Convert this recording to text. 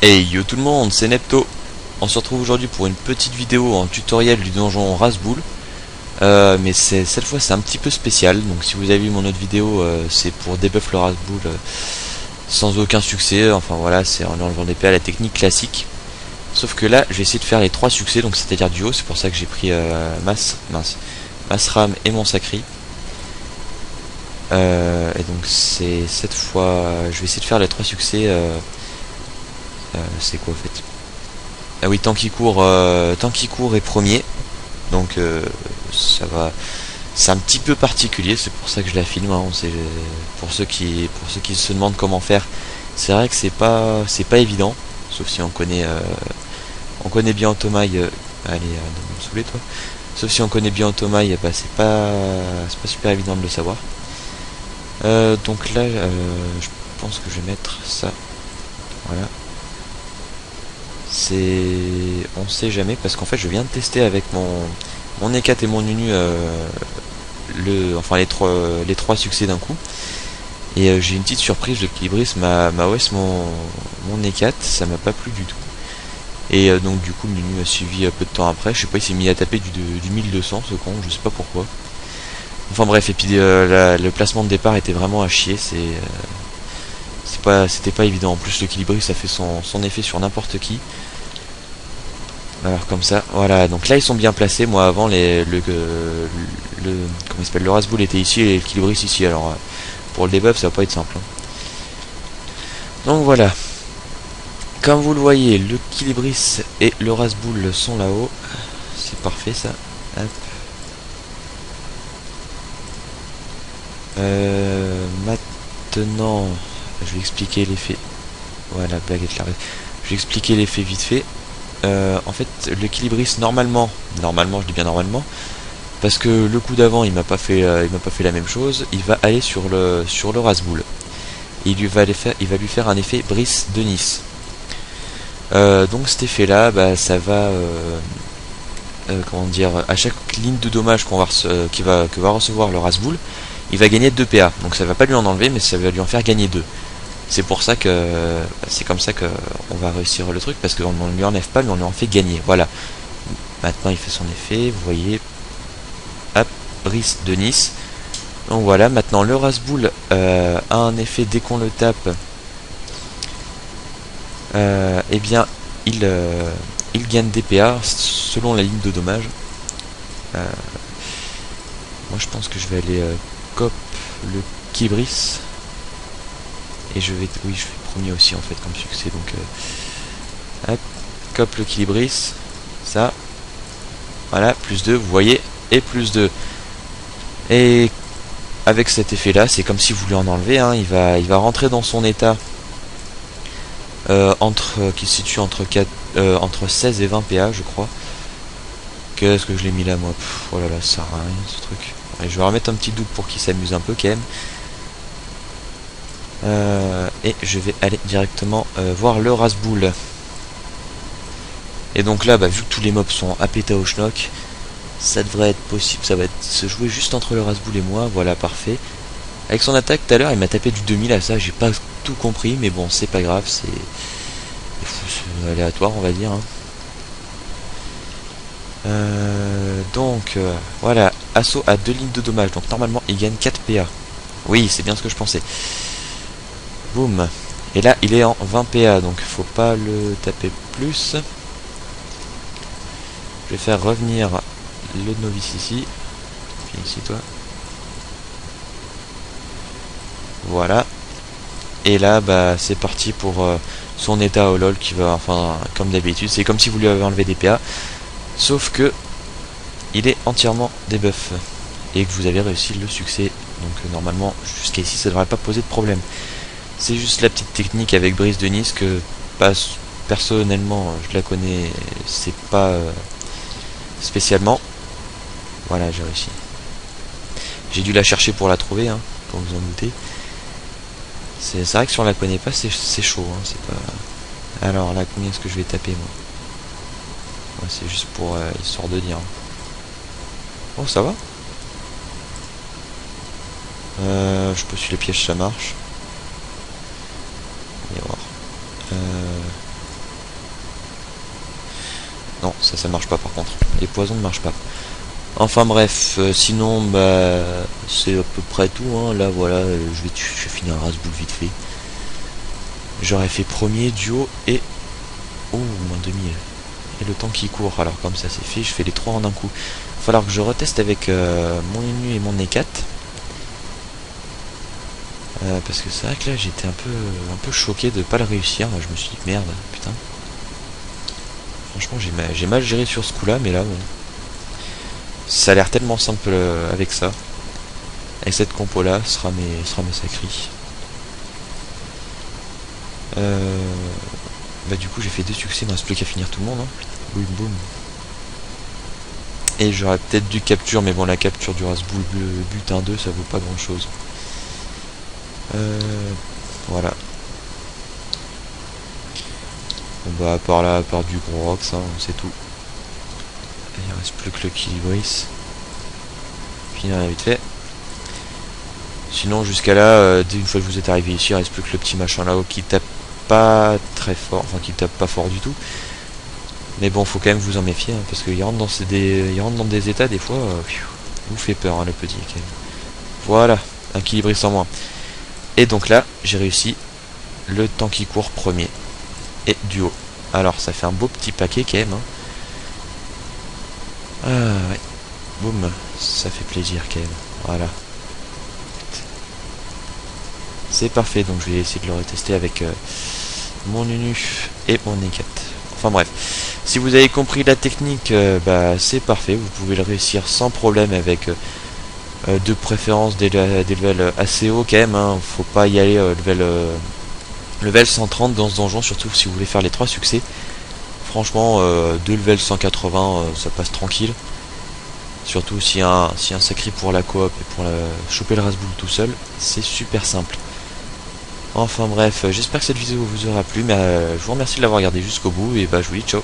Hey yo tout le monde, c'est Nepto. On se retrouve aujourd'hui pour une petite vidéo en tutoriel du donjon Razboul. Mais cette fois c'est un petit peu spécial. Donc si vous avez vu mon autre vidéo, c'est pour debuff le Razboul sans aucun succès. Enfin voilà, c'est en enlevant des PA à la technique classique. Sauf que là, je vais essayer de faire les 3 succès, donc c'est-à-dire du haut. C'est pour ça que j'ai pris Masram et mon Sacri. Et donc c'est cette fois, je vais essayer de faire les 3 succès. C'est quoi en fait? Ah oui, tant qu'il court est premier. Donc ça va. C'est un petit peu particulier, c'est pour ça que je la filme. Hein. Pour ceux qui se demandent comment faire, c'est vrai que c'est pas évident, sauf si on connaît bien Otomaï. Allez, de me saouler toi. Sauf si on connaît bien Otomaï, bah c'est pas super évident de le savoir. Donc là, je pense que je vais mettre ça. Voilà. On sait jamais, parce qu'en fait je viens de tester avec mon E4 et mon Nunu les trois succès d'un coup, et j'ai une petite surprise. Le Kilibris m'a OS mon E4, ça m'a pas plu du tout, et donc du coup le Nunu a suivi peu de temps après. Je sais pas, il s'est mis à taper du 1200 ce con, je sais pas pourquoi. Enfin bref, et puis le placement de départ était vraiment à chier. C'était pas évident. En plus le Kilibris ça fait son effet sur n'importe qui. Alors comme ça, voilà, donc là ils sont bien placés. Moi avant comment il s'appelle, le Razboul était ici et le Kilibris ici. Alors pour le debuff ça va pas être simple. Hein. Donc voilà. Comme vous le voyez, le Kilibris et le Razboul sont là-haut. C'est parfait ça. Hop. Maintenant, je vais expliquer l'effet. Voilà, baguette la. Je vais expliquer l'effet vite fait. En fait, le Kilibris normalement, je dis bien normalement, parce que le coup d'avant il m'a pas fait la même chose. Il va aller sur le Razboul. Il va lui faire un effet Brice de Nice. Donc cet effet là, bah, ça va comment dire, à chaque ligne de dommage que va recevoir le Razboul, il va gagner 2 PA. Donc ça va pas lui en enlever, mais ça va lui en faire gagner 2. C'est pour ça que c'est comme ça que on va réussir le truc, parce qu'on ne lui enlève pas, mais on lui en fait gagner. Voilà. Maintenant il fait son effet, vous voyez. Hop, Brice de Nice. Donc voilà, maintenant le Razboul a un effet dès qu'on le tape. Eh bien il gagne des PA selon la ligne de dommage. Moi je pense que je vais aller cop le Kilibris. Et je fais premier aussi en fait comme succès. Donc hop, cop le Kilibris. Ça. Voilà, plus 2, vous voyez. Et plus 2. Et avec cet effet là, c'est comme si vous lui en enlevez. Hein, il va rentrer dans son état qui se situe entre 16 et 20 PA je crois. Qu'est-ce que je l'ai mis là moi? Oh là là, ça sert à rien ce truc. Allez, je vais remettre un petit double pour qu'il s'amuse un peu quand même. Et je vais aller directement voir le Razboul. Et donc là, bah, vu que tous les mobs sont à péta au schnock, ça devrait être possible. Ça va se jouer juste entre le Razboul et moi. Voilà, parfait. Avec son attaque tout à l'heure, il m'a tapé du 2000 à ça. J'ai pas tout compris, mais bon, c'est pas grave. C'est aléatoire, on va dire. Hein. Voilà, assaut à 2 lignes de dommage. Donc normalement, il gagne 4 PA. Oui, c'est bien ce que je pensais. Boum. Et là il est en 20 PA, donc faut pas le taper plus. Je vais faire revenir le novice ici. Viens ici toi. Voilà. Et là bah c'est parti pour son état au lol qui va, enfin comme d'habitude, c'est comme si vous lui avez enlevé des PA. Sauf que il est entièrement debuff. Et que vous avez réussi le succès. Donc normalement jusqu'à ici ça devrait pas poser de problème. C'est juste la petite technique avec Brice de Nice que personnellement je la connais, c'est pas spécialement. Voilà, j'ai réussi. J'ai dû la chercher pour la trouver, hein, pour vous en douter. C'est vrai que si on la connaît pas, c'est chaud. Hein, c'est pas. Alors là, combien est-ce que je vais taper moi? Ouais, c'est juste pour histoire de dire. Oh, ça va. Je peux suivre les pièges, ça marche. Et voir. Non, ça marche pas par contre. Les poisons ne marchent pas. Enfin bref, sinon bah c'est à peu près tout, hein. Là voilà, je vais finir un Rasboul vite fait. J'aurais fait premier, duo et... Oh, moins 2000. Et le temps qui court, alors comme ça c'est fait, je fais les trois en un coup. Il va falloir que je reteste avec mon Inu et mon E4. Parce que c'est vrai que là j'étais un peu choqué de pas le réussir. Je me suis dit merde, putain. Franchement j'ai mal géré sur ce coup là, mais là bon. Ça a l'air tellement simple avec ça. Avec cette compo là, ce sera mes sacris. Bah du coup j'ai fait 2 succès, il ne reste plus qu'à finir tout le monde. Hein. Boum boum. Et j'aurais peut-être dû capture, mais bon la capture du Rasboul butin 2 ça vaut pas grand chose. Voilà. Bon bah à part là, à part du gros rox, hein, c'est tout. Et il reste plus que le Kilibris. Finir vite fait. Sinon jusqu'à là, dès une fois que vous êtes arrivé ici, il reste plus que le petit machin là-haut qui tape pas très fort, enfin qui tape pas fort du tout. Mais bon, faut quand même vous en méfier, hein, parce qu'il rentre dans des états des fois, vous fait peur, hein, le petit. Quand même. Voilà, un Kilibris en moins. Et donc là, j'ai réussi le temps qui court premier et duo. Alors ça fait un beau petit paquet quand même. Hein. Ah ouais, boum, ça fait plaisir quand même. Voilà. C'est parfait, donc je vais essayer de le retester avec mon Unu et mon E4. Enfin bref, si vous avez compris la technique, bah c'est parfait, vous pouvez le réussir sans problème avec de préférence des levels assez hauts quand même. Hein. Faut pas y aller level 130 dans ce donjon, surtout si vous voulez faire les 3 succès. Franchement, 2 level 180, ça passe tranquille. Surtout si un sacré pour la coop et pour choper le Rasboul tout seul, c'est super simple. Enfin bref, j'espère que cette vidéo vous aura plu, mais je vous remercie de l'avoir regardé jusqu'au bout, et bah je vous dis ciao.